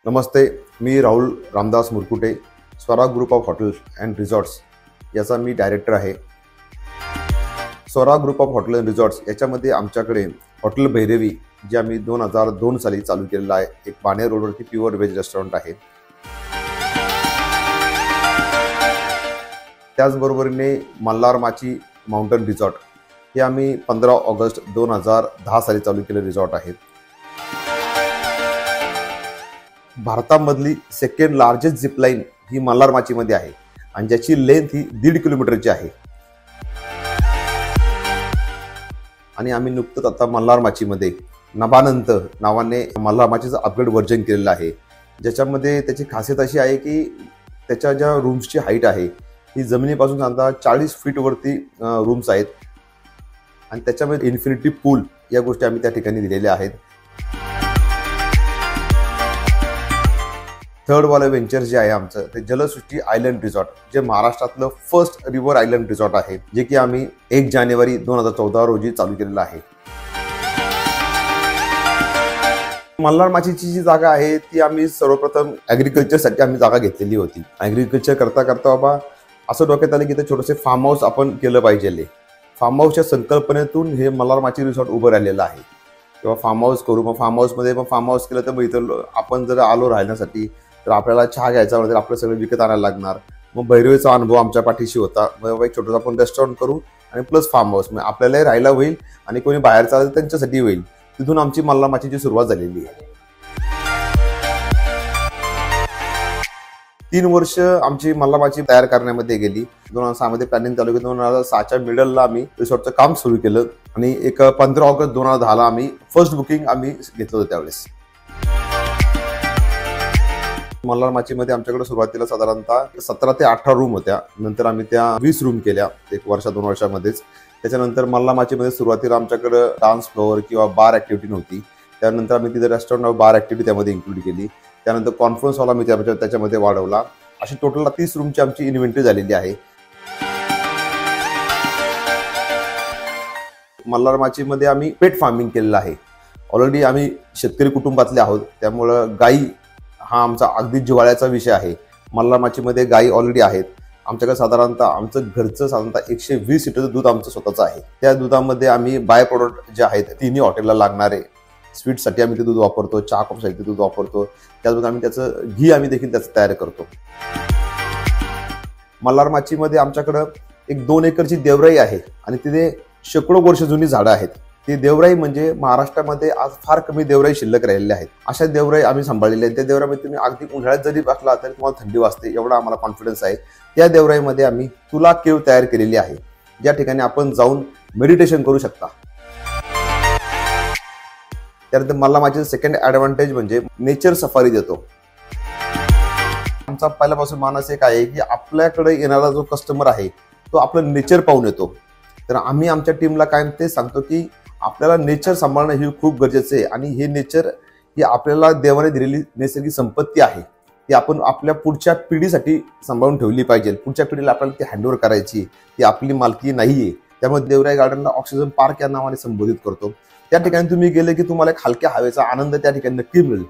Namaste, me Rahul Ramdas Murkute, Swara group of hotels and resorts याचा मी director आहे. Swara group of hotel and resorts याच्यामध्ये आमच्याकडे hotel Bhairavi जे आम्ही 2002 साली चालू केलेलं आहे. एक बाणेर रोडवरती प्युअर व्हेज रेस्टॉरंट आहे. त्याचबरोबरीने मल्हार माची माउंटन रिसॉर्ट हे आम्ही 15 ऑगस्ट 2010 साली चालू केलेलं रिसॉर्ट आहे. भारतामधली सेकंड लार्जेस्ट झिपलाईन ही मल्हार माचीमध्ये आहे आणि ज्याची लेंथ ही 1.5 किलोमीटरची आहे. आणि आम्ही नुकतंच आता मल्हार माचीमध्ये नभानंत नावाने मल्हार माचीचं अपग्रेड व्हर्जन केलेलं आहे, ज्याच्यामध्ये त्याची खासियत अशी आहे की त्याच्या ज्या रूम्सची हाईट आहे ही जमिनीपासून साधारण 40 फीटवरती रूम्स आहेत आणि त्याच्यामध्ये इन्फिनिटी पूल या गोष्टी आम्ही त्या ठिकाणी दिलेल्या आहेत. थर्ड वाला व्हेंचर जे आहे आमचं ते जलसृष्टी आयलंड रिसॉर्ट, जे महाराष्ट्रातलं फर्स्ट रिव्हर आयलंड रिसॉर्ट आहे, जे की आम्ही 1 जानेवारी 2014 रोजी चालू केलेलं आहे. मल्हार माचीची जी जागा आहे ती आम्ही सर्वप्रथम ॲग्रिकल्चरसाठी आम्ही जागा घेतलेली होती. ॲग्रिकल्चर करता करता बाबा असं डोक्यात आलं की ते छोटेसे फार्म हाऊस आपण केलं पाहिजे. फार्म हाऊसच्या संकल्पनेतून हे मल्हार माची रिसॉर्ट उभं राहिलेलं आहे. किंवा फार्म हाऊस करू, मग फार्म हाऊस केलं तर मग इथं आपण जर आलो राहण्यासाठी तर आपल्याला चहा घ्यायचा म्हणजे आपलं सगळं विकत आणायला लागणार. मग भैरवीचा अनुभव आमच्या पाठीशी होता. मग एक छोटंसं आपण रेस्टॉरंट करू आणि प्लस फार्म हाऊस, मग आपल्यालाही राहायला होईल आणि कोणी बाहेर चाललं त्यांच्यासाठी होईल. तिथून आमची मल्हार माचीची सुरुवात झालेली आहे. 3 वर्ष आमची मल्हार माची तयार करण्यामध्ये गेली. 2006 मध्ये प्लॅनिंग चालू केली. 2006च्या मिडलला आम्ही रिसॉर्टचं काम सुरू केलं आणि 15 ऑगस्ट 2010 आम्ही फर्स्ट बुकिंग आम्ही घेतलं होतं. त्यावेळेस मल्हार माचीमध्ये आमच्याकडे सुरुवातीला साधारणतः 17 ते 18 रूम होत्या. नंतर आम्ही त्या 20 रूम केल्या 1 वर्ष 2 वर्षामध्येच. त्याच्यानंतर मल्हार माचीमध्ये सुरुवातीला आमच्याकडे डान्स फ्लोअर किंवा बार ऍक्टिव्हिटी नव्हती. त्यानंतर आम्ही तिथे रेस्टॉरंट बार ऍक्टिव्हिटी त्यामध्ये इन्क्लूड केली. त्यानंतर कॉन्फरन्स हॉल आम्ही त्याच्यामध्ये वाढवला. अशी टोटल 30 रूमची आमची इन्व्हेंटरी झालेली आहे. मल्हार माचीमध्ये आम्ही पेट फार्मिंग केलेलं आहे. ऑलरेडी आम्ही शेतकरी कुटुंबातले आहोत, त्यामुळं गाई हा आमचा अगदी जिव्हाळ्याचा विषय आहे. मल्हार माचीमध्ये गाई ऑलरेडी आहेत. आमच्याकडे साधारणतः आमचं घरचं साधारणतः 120 लिटरचं दूध आमचं स्वतःचं आहे. त्या दुधामध्ये आम्ही बाय प्रोडक्ट जे आहेत तिन्ही हॉटेलला लागणारे स्वीटसाठी आम्ही ते दूध वापरतो, चहा कॉफीसाठी ते दूध वापरतो. त्याचबरोबर आम्ही त्याचं घी आम्ही देखील त्याचं तयार करतो. मल्हार माचीमध्ये आमच्याकडं एक 2 एकरची देवराई आहे आणि तिथे शेकडो वर्ष जुनी झाडं आहेत. ती देवराई म्हणजे महाराष्ट्रामध्ये आज फार कमी देवराई शिल्लक राहिलेल्या आहेत. अशा देवराई आम्ही सांभाळलेल्या आहेत. त्या देवराईमध्ये तुम्ही अगदी उन्हाळ्यात जरी बसला तरी तुम्हाला थंडी वाजते, एवढा आम्हाला कॉन्फिडन्स आहे. त्या देवराईमध्ये आम्ही तुला केव तयार केलेली आहे, ज्या ठिकाणी आपण जाऊन मेडिटेशन करू शकता. त्यानंतर मल्हार माचीचं सेकंड ॲडव्हान्टेज म्हणजे नेचर सफारी देतो. आमचा पहिल्यापासून मानस एक आहे की आपल्याकडे येणारा जो कस्टमर आहे तो आपलं नेचर पाहून येतो. तर आम्ही आमच्या टीमला कायम ते सांगतो की आपल्याला नेचर सांभाळणं हे खूप गरजेचं आहे आणि हे नेचर ही आपल्याला देवाने दिलेली नैसर्गिक संपत्ती आहे. ती आपण आपल्या पुढच्या पिढीसाठी सांभाळून ठेवली पाहिजे. पुढच्या पिढीला आपल्याला ती हँडओव्हर करायची, ती आपली मालकी नाहीये. त्यामुळे देवराई गार्डनला ऑक्सिजन पार्क या नावाने संबोधित करतो. त्या ठिकाणी तुम्ही गेले की तुम्हाला एक हलक्या हवेचा आनंद त्या ठिकाणी नक्की मिळेल.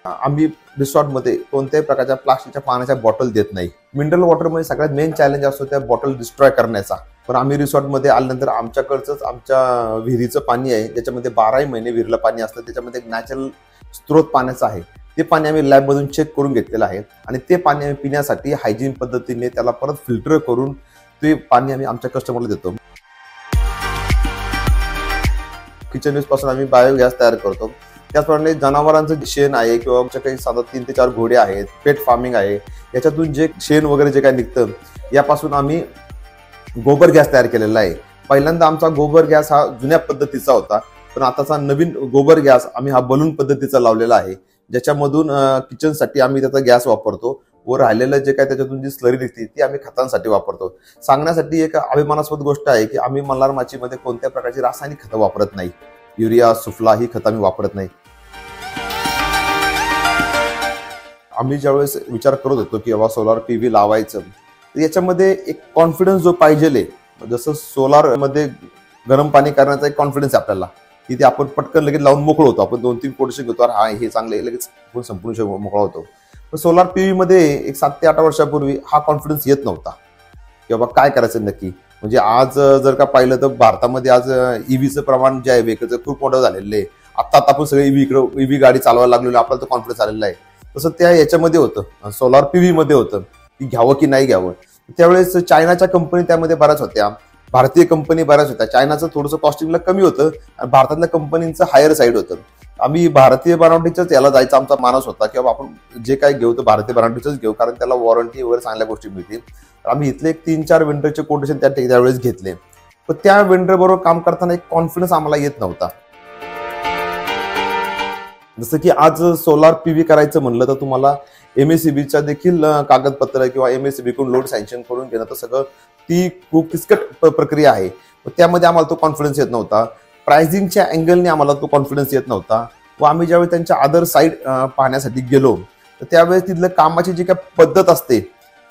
आम्ही रिसॉर्टमध्ये कोणत्याही प्रकारच्या प्लास्टिकच्या पाण्याच्या बॉटल देत नाही. मिनरल वॉटरमध्ये सगळ्यात मेन चॅलेंज असतो त्या बॉटल डिस्ट्रॉय करण्याचा. पण आम्ही रिसॉर्टमध्ये आल्यानंतर आमच्याकडचंच आमच्या विहिरीचं पाणी आहे, ज्याच्यामध्ये 12 महिने विहिरीला पाणी असतं. त्याच्यामध्ये एक नॅचरल स्त्रोत पाण्याचा आहे. ते पाणी आम्ही लॅबमधून चेक करून घेतलेलं आहे आणि ते पाणी आम्ही पिण्यासाठी हायजीन पद्धतीने त्याला परत फिल्टर करून ते पाणी आम्ही आमच्या कस्टमरला देतो. किचन वेस्ट पासून आम्ही बायोगॅस तयार करतो. त्याचप्रमाणे जनावरांचं शेण आहे किंवा आमच्या काही साधा 3 ते 4 घोडे आहेत, पेट फार्मिंग आहे, याच्यातून जे शेण वगैरे जे काय निघतं यापासून आम्ही गोबर गॅस तयार केलेला आहे. पहिल्यांदा आमचा गोबर गॅस हा जुन्या पद्धतीचा होता, पण आताचा नवीन गोबर गॅस आम्ही हा बलून पद्धतीचा लावलेला आहे, ज्याच्यामधून किचनसाठी आम्ही त्याचा गॅस वापरतो व राहिलेलं जे काय त्याच्यातून जी स्लरी निघते ती आम्ही खतांसाठी वापरतो. सांगण्यासाठी एक अभिमानास्पद गोष्ट आहे की आम्ही मल्हार माचीमध्ये कोणत्या प्रकारची रासायनिक खतं वापरत नाही. युरिया, सुफला ही खतं आम्ही वापरत नाही. आम्ही ज्यावेळेस विचार करत होतो की बाबा सोलार पीव्ही लावायचं, तर याच्यामध्ये एक कॉन्फिडन्स जो पाहिजे, जसं सोलार मध्ये गरम पाणी करण्याचा एक कॉन्फिडन्स आहे आपल्याला, की ते आपण पटकन लगेच लावून मोकळं होतो. आपण 2-3 कोटेशन घेतो, हा हे चांगलं आहे, लगेच आपण संपूर्ण मोकळा होतो. पण सोलार पीव्ही मध्ये एक 7 ते 8 वर्षापूर्वी हा कॉन्फिडन्स येत नव्हता की बाबा काय करायचं नक्की. म्हणजे आज जर का पाहिलं तर भारतामध्ये आज ईव्हीचं प्रमाण जे आहे व्हेकलचं खूप मोठं झालेलं आहे. आता आपण सगळे ईव्ही गाडी चालवायला लागलेलो, आपल्याला तो कॉन्फिडन्स आलेला आहे. तसं त्या याच्यामध्ये होतं, सोलार पीव्ही मध्ये होतं की घ्यावं की नाही घ्यावं. त्यावेळेस चायनाच्या कंपनी त्यामध्ये बऱ्याच होत्या, भारतीय कंपनी बऱ्याच होत्या. चायनाचं थोडंसं कॉस्टिंगला कमी होतं आणि भारतातल्या कंपनीचं हायर साईड होतं. आम्ही भारतीय बनावटीच्याच याला जायचा आमचा मानस होता की बाबा आपण जे काही घेऊ तर भारतीय बनावटीचंच घेऊ, कारण त्याला वॉरंटी वगैरे चांगल्या गोष्टी मिळतील. आम्ही इथले एक 3-4 वेंडरचे कोटेशन त्यावेळेस घेतले. पण त्या वेंडर बरोबर काम करताना एक कॉन्फिडन्स आम्हाला येत नव्हता. जसं की आज सोलार पीव्ही करायचं म्हणलं तर तुम्हाला MSEBीच्या देखील कागदपत्र किंवा MSEBी कडून लोड सँक्शन करून घेणं, तर सगळं ती खूप किचकट प्रक्रिया आहे. त्यामध्ये आम्हाला तो कॉन्फिडन्स येत नव्हता. प्राइसिंगच्या अँगलने आम्हाला तो कॉन्फिडन्स येत नव्हता. व आम्ही ज्यावेळी त्यांच्या अदर साईड पाहण्यासाठी गेलो तर त्यावेळेस तिथलं कामाची जी काही पद्धत असते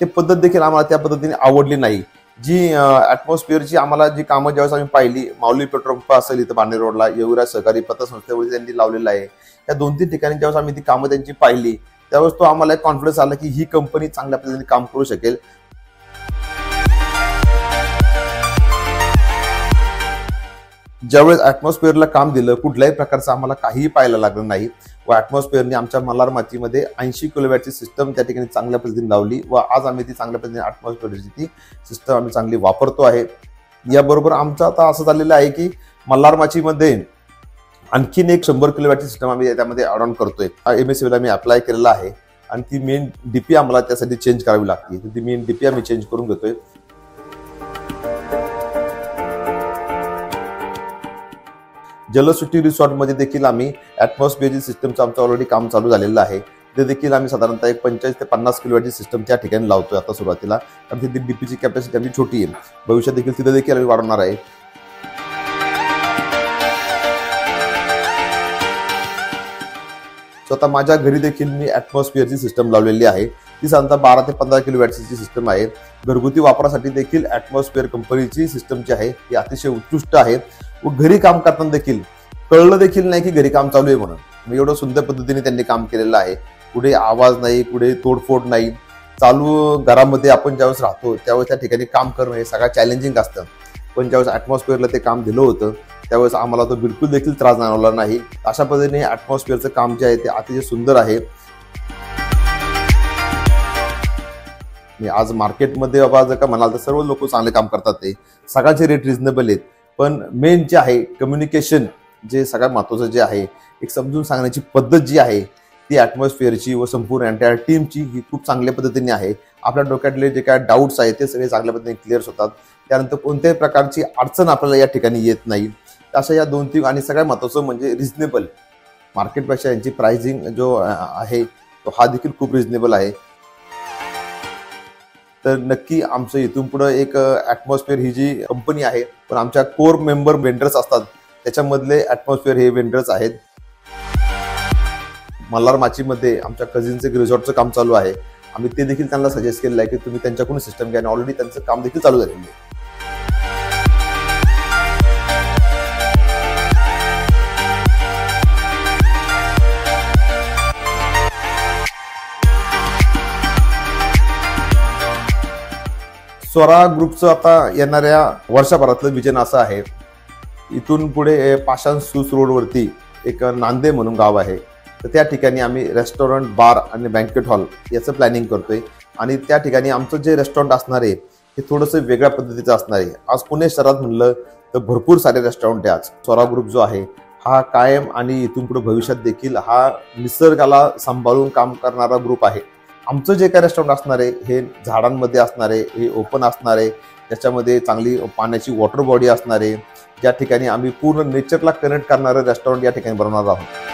ते पद्धत देखील आम्हाला त्या पद्धतीने आवडली नाही. जी ॲटमॉस्फिअरची आम्हाला जी कामं ज्यावेळेस आम्ही पाहिली, माऊली पेट्रोल पंप असेल इथं बांधे रोडला, युवराज सहकारी पतसंस्थेवर त्यांनी लावलेलं आहे, या 2-3 ठिकाणी ज्यावेळेस आम्ही ती कामं त्यांची पाहिली त्यावेळेस तो आम्हाला एक कॉन्फिडन्स आला की ही कंपनी चांगल्या पद्धतीने काम करू शकेल. ज्यावेळेस ॲटमॉस्फिअरला काम दिलं, कुठल्याही प्रकारचं आम्हाला काहीही पाहायला लागलं नाही व ॲटमॉस्फिअरने आमच्या मल्हार मातीमध्ये 80 किलोवॅटची सिस्टम त्या ठिकाणी चांगल्या पद्धतीने लावली व आज आम्ही ती चांगल्या पद्धतीने ॲटमॉस्फिअरची ती सिस्टम आम्ही चांगली वापरतो आहे. याबरोबर आमचं आता असं झालेलं आहे की मल्हार माचीमध्ये आणखीन एक 100 किलोवॅटची सिस्टम आम्ही त्यामध्ये ॲड ऑन करतोय. MSEBीला मी अप्लाय केलेला आहे आणि ती मेन डीपी आम्हाला त्यासाठी चेंज करावी लागते. ती मेन डीपी आम्ही चेंज करून घेतोय. जलसुट्टी रिसॉर्टमध्ये देखील आम्ही ॲटमॉस्फिअरची सिस्टमचं आमचं ऑलरेडी काम चालू झालेलं आहे. ते देखील आम्ही साधारणतः एक 45 ते 50 किलोवॅटची सिस्टम त्या ठिकाणी लावतोय आता सुरुवातीला, कारण तिथे डीपीची कॅपॅसिटी आमची छोटी आहे. भविष्यात देखील तिथे देखील आम्ही वाढवणार आहे. स्वतः माझ्या घरी देखील मी ॲटमॉस्फिअरची सिस्टम लावलेली आहे. ती साधारणतः 12 ते 15 किलोवॅटची सिस्टम आहे. घरगुती वापरासाठी देखील ॲटमॉस्फिअर कंपनीची सिस्टम जी आहे ती अतिशय उत्कृष्ट आहे व घरी काम करताना देखील कळलं देखील नाही की घरी काम चालू आहे म्हणून. एवढं सुंदर पद्धतीने त्यांनी काम केलेलं आहे. कुठे आवाज नाही, कुठे तोडफोड नाही. चालू घरामध्ये आपण ज्यावेळेस राहतो त्यावेळेस त्या ठिकाणी काम करणं हे सगळं चॅलेंजिंग असतं. पण ज्यावेळेस ॲटमॉस्फिअरला ते काम दिलं होतं त्यावेळेस आम्हाला तो बिलकुल देखील त्रास जाणवला नाही. अशा पद्धतीने ॲटमॉस्फिअरचं काम जे आहे ते अतिशय सुंदर आहे. आज मार्केटमध्ये बाबा जर का म्हणाल तर सर्व लोक चांगले काम करतात, ते सगळ्यांचे रेट रिझनेबल आहेत. पण मेन जे आहे कम्युनिकेशन जे सगळ्यात महत्त्वाचं जे आहे, एक समजून सांगण्याची पद्धत जी आहे ती ॲटमॉस्फिअरची व संपूर्ण एंटायर टीमची ही खूप चांगल्या पद्धतीने आहे. आपल्या डोक्यातले जे काय डाऊट्स आहेत ते सगळे चांगल्या पद्धतीने क्लिअर होतात. त्यानंतर कोणत्याही प्रकारची अडचण आपल्याला या ठिकाणी येत नाही. अशा या 2-3 आणि सगळ्यात महत्त्वाचं म्हणजे रिझनेबल, मार्केटपेक्षा यांची प्राइसिंग जो आहे तो हा देखील खूप रिझनेबल आहे. तर नक्की आमचं इथून पुढे एक ॲटमॉस्फिअर ही जी कंपनी आहे, पण आमच्या कोर मेंबर वेंडर्स असतात त्याच्यामधले ॲटमॉस्फिअर हे वेंडर्स आहेत. मल्हार माचीमध्ये आमच्या कझिनचे रिसॉर्टचं काम चालू आहे. आम्ही ते देखील त्यांना सजेस्ट केलेलं आहे की तुम्ही त्यांच्याकडून सिस्टम घ्या आणि ऑलरेडी त्यांचं काम देखील चालू झालेलं आहे. स्वरा ग्रुपचं आता येणाऱ्या वर्षभरातलं विजन असं आहे, इथून पुढे पाषाण सूस रोडवरती एक नांदे म्हणून गाव आहे, तर त्या ठिकाणी आम्ही रेस्टॉरंट, बार आणि बँकेट हॉल याचं प्लॅनिंग करतोय. आणि त्या ठिकाणी आमचं जे रेस्टॉरंट असणार आहे हे थोडंसं वेगळ्या पद्धतीचं असणार आहे. आज पुणे शहरात म्हणलं तर भरपूर सारे रेस्टॉरंट आहे. आज स्वरा ग्रुप जो आहे हा कायम आणि इथून पुढे भविष्यात देखील हा निसर्गाला सांभाळून काम करणारा ग्रुप आहे. आमचं जे काय रेस्टॉरंट असणार आहे हे झाडांमध्ये असणार आहे, हे ओपन असणार आहे, त्याच्यामध्ये चांगली पाण्याची वॉटर बॉडी असणार आहे, ज्या ठिकाणी आम्ही पूर्ण नेचरला कनेक्ट करणारं रेस्टॉरंट या ठिकाणी बनवणार आहोत.